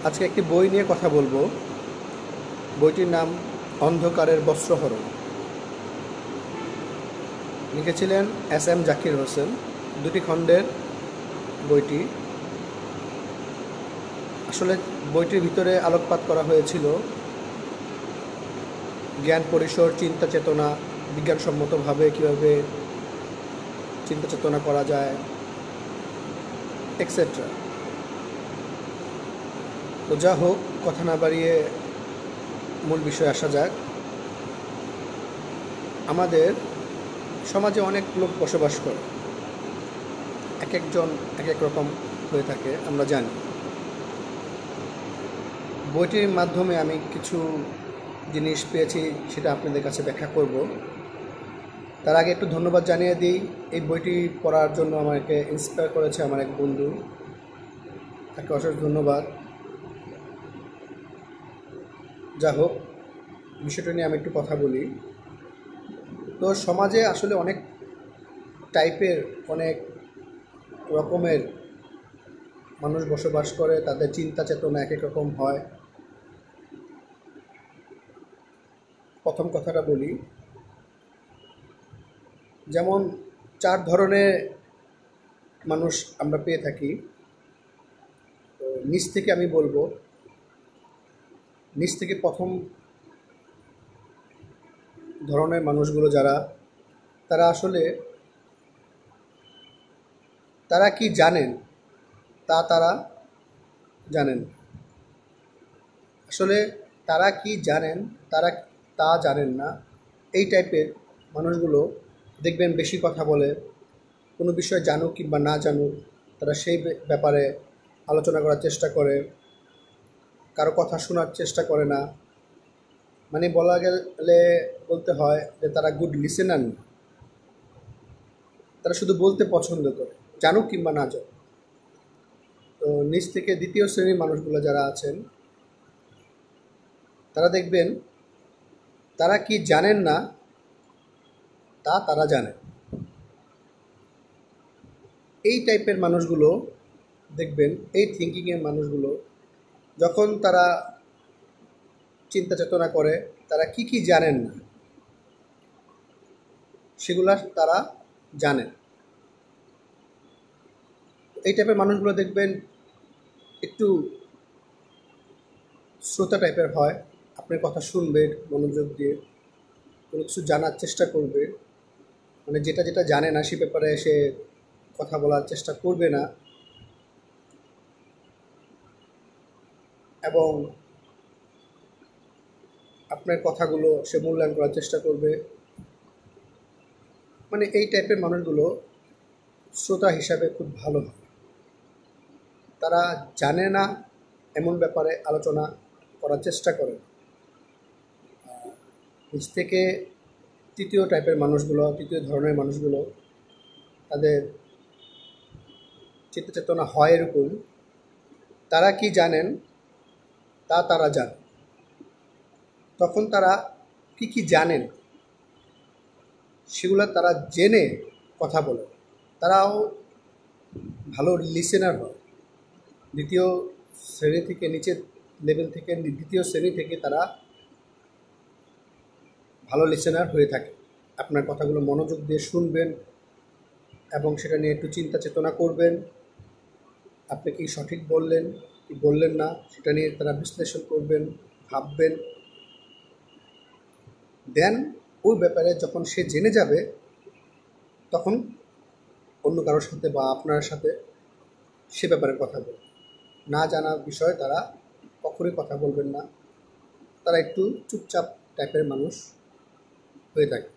আজকে একটি বই নিয়ে কথা বলবো। বইটির নাম অন্ধকারের বস্ত্রহরণ। লিখেছিলেন এস.এম. জাকির হোসেন। দুটি খণ্ডের বইটি। আসলে বইটির ভিতরে আলোকপাত করা হয়েছিল জ্ঞান পরিসর, চিন্তা চেতনা, বিজ্ঞানসম্মতভাবে কীভাবে চিন্তা চেতনা করা যায়, এক্সেট্রা। তো যা হোক, কথা না বাড়িয়ে মূল বিষয়ে আসা যাক। আমাদের সমাজে অনেক লোক বসবাস করে, এক একজন এক এক রকম হয়ে থাকে, আমরা জানি। বইটির মাধ্যমে আমি কিছু জিনিস পেয়েছি, সেটা আপনাদের কাছে ব্যাখ্যা করব। তার আগে একটু ধন্যবাদ জানিয়ে দিই, এই বইটি পড়ার জন্য আমাকে ইন্সপায়ার করেছে আমার এক বন্ধু, তাকে অশেষ ধন্যবাদ। যা হোক, বিষয়টা নিয়ে আমি একটু কথা বলি। তো সমাজে আসলে অনেক টাইপের, অনেক রকমের মানুষ বসবাস করে, তাদের চিন্তা চেতনা এক এক রকম হয়। প্রথম কথাটা বলি, যেমন 4 ধরনের মানুষ আমরা পেয়ে থাকি। তো নিচ থেকে আমি বলবো, নিচ থেকে প্রথম ধরনের মানুষগুলো যারা, তারা আসলে তারা কি জানেন তারা জানেন। আসলে তারা কি জানেন তা জানেন না। এই টাইপের মানুষগুলো দেখবেন বেশি কথা বলে। কোনো বিষয় জানুক কিংবা না জানুক, তারা সেই ব্যাপারে আলোচনা করার চেষ্টা করে, কারো কথা শোনার চেষ্টা করে না। মানে বলা গেলে বলতে হয় যে তারা গুড লিসেনার না, তারা শুধু বলতে পছন্দ করে, জানুক কিংবা না জানুক। তো নিচ থেকে দ্বিতীয় শ্রেণীর মানুষগুলো যারা আছেন, তারা দেখবেন তারা কি জানেন না তা তারা জানেন। এই টাইপের মানুষগুলো দেখবেন, এই থিঙ্কিংয়ের মানুষগুলো যখন তারা চিন্তা চেতনা করে, তারা কি জানেন না সেগুলা তারা জানেন। এই টাইপের মানুষগুলো দেখবেন একটু শ্রোতা টাইপের হয়। আপনার কথা শুনবে মনোযোগ দিয়ে, কোনো কিছু জানার চেষ্টা করবে। মানে যেটা জানে না সে ব্যাপারে সে কথা বলার চেষ্টা করবে না, এবং আপনার কথাগুলো সে মূল্যায়ন করার চেষ্টা করবে। মানে এই টাইপের মানুষগুলো শ্রোতা হিসাবে খুব ভালো হয়। তারা জানে না এমন ব্যাপারে আলোচনা করার চেষ্টা করে। নিচ থেকে তৃতীয় টাইপের মানুষগুলো, তৃতীয় ধরনের মানুষগুলো, তাদের চিন্তা চেতনা হয় এরকম, তারা কি জানেন তা তারা জানে। তখন তারা কি জানেন সেগুলো তারা জেনে কথা বলে, তারাও ভালো লিসেনার হয়। দ্বিতীয় শ্রেণী থেকে, নিচের লেভেল থেকে, দ্বিতীয় শ্রেণী থেকে তারা ভালো লিসেনার হয়ে থাকে। আপনার কথাগুলো মনোযোগ দিয়ে শুনবেন এবং সেটা নিয়ে একটু চিন্তা চেতনা করবেন। আপনি কি সঠিক বললেন কি বললেন না সেটা নিয়ে তারা বিশ্লেষণ করবেন, ভাববেন। দেন ওই ব্যাপারে যখন সে জেনে যাবে, তখন অন্য কারোর সাথে বা আপনার সাথে সে ব্যাপারে কথা বলবে। না জানা বিষয়ে তারা কখনোই কথা বলবেন না। তারা একটু চুপচাপ টাইপের মানুষ হয়ে থাকে।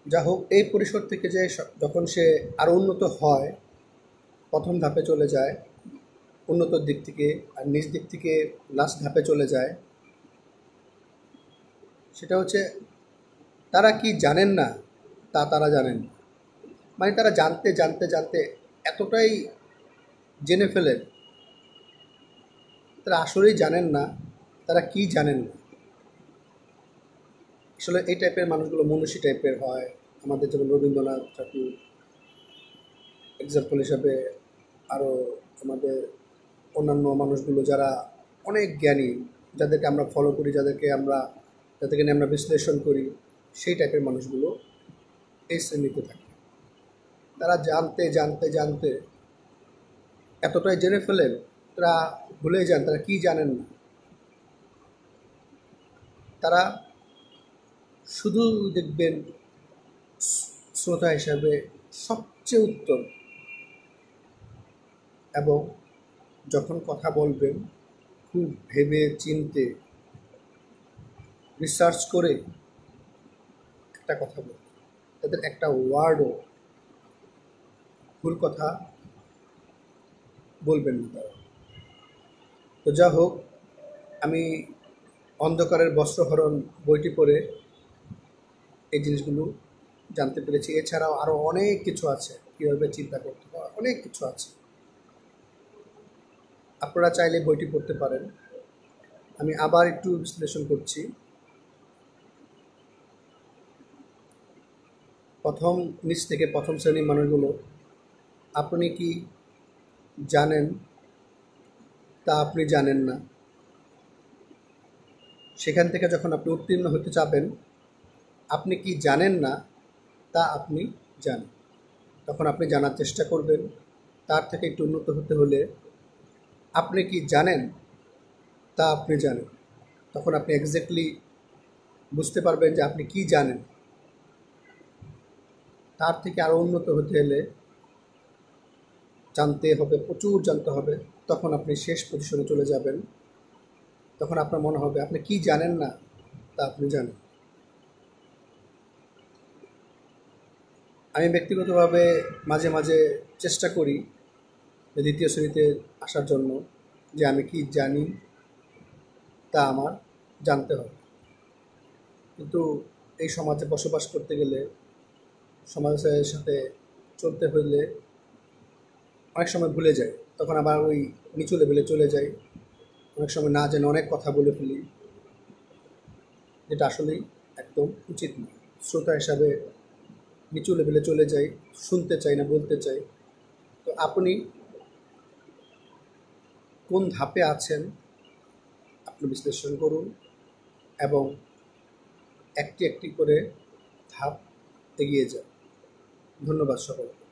যা হোক, এই পরিসর থেকে যে যখন সে আরও উন্নত হয়, প্রথম ধাপে চলে যায় উন্নতর দিক থেকে, আর নিজ দিক থেকে লাস্ট ধাপে চলে যায়, সেটা হচ্ছে তারা কি জানেন না তা তারা জানেন। মানে তারা জানতে জানতে জানতে এতটাই জেনে ফেলেন, তারা আসলেই জানেন না তারা কি জানেন না। আসলে এই টাইপের মানুষগুলো মনীষী টাইপের হয়। আমাদের যেমন রবীন্দ্রনাথ ঠাকুর এক্সাম্পল হিসাবে, আরও আমাদের অন্যান্য মানুষগুলো যারা অনেক জ্ঞানী, যাদেরকে আমরা ফলো করি, যাদেরকে নিয়ে আমরা বিশ্লেষণ করি, সেই টাইপের মানুষগুলো এই শ্রেণীতে থাকে। তারা জানতে জানতে জানতে এতটাই জেনে ফেলেন, তারা ভুলে যান তারা কি জানেন না। তারা শুধু দেখবেন শ্রোতা হিসাবে সবচেয়ে উত্তম, এবং যখন কথা বলবেন খুব ভেবে চিনতে রিসার্চ করে একটা কথা বলবেন। তাদের একটা ওয়ার্ডও ভুল কথা বলবেন না তারা। তো যা হোক, আমি অন্ধকারের বস্ত্রহরণ বইটি পড়ে এই জিনিসগুলো জানতে পেরেছি। এছাড়াও আরও অনেক কিছু আছে, কীভাবে চিন্তা করতে হয়, অনেক কিছু আছে। আপনারা চাইলে বইটি পড়তে পারেন। আমি আবার একটু বিশ্লেষণ করছি। নিচ থেকে প্রথম শ্রেণীর মানুষগুলো, আপনি কি জানেন তা আপনি জানেন না। সেখান থেকে যখন আপনি উত্তীর্ণ হতে চাবেন, আপনি কি জানেন না তা আপনি জানেন, তখন আপনি জানার চেষ্টা করবেন। তার থেকে একটু উন্নত হতে হলে আপনি কি জানেন তা আপনি জানেন, তখন আপনি এক্স্যাক্টলি বুঝতে পারবেন যে আপনি কি জানেন। তার থেকে আরও উন্নত হতে হলে জানতে হবে, প্রচুর জানতে হবে। তখন আপনি শেষ পজিশনে চলে যাবেন। তখন আপনার মনে হবে আপনি কি জানেন না তা আপনি জানেন। আমি ব্যক্তিগতভাবে মাঝে মাঝে চেষ্টা করি দ্বিতীয় শ্রেণীতে আসার জন্য, যে আমি কি জানি তা আমার জানতে হবে। কিন্তু এই সমাজে বসবাস করতে গেলে, সমাজের সাথে চলতে হলে অনেক সময় ভুলে যাই, তখন আবার ওই নিচু লেভেলে চলে যাই। অনেক সময় না জেনে অনেক কথা বলে ফেলি, যেটা আসলেই একদম উচিত না। শ্রোতা হিসাবে নিচু লেভেলে চলে যাই, শুনতে চাই না, বলতে চাই। তো আপনি কোন ধাপে আছেন আপনি বিশ্লেষণ করুন, এবং একটি একটি করে ধাপ এগিয়ে যান। ধন্যবাদ সকলকে।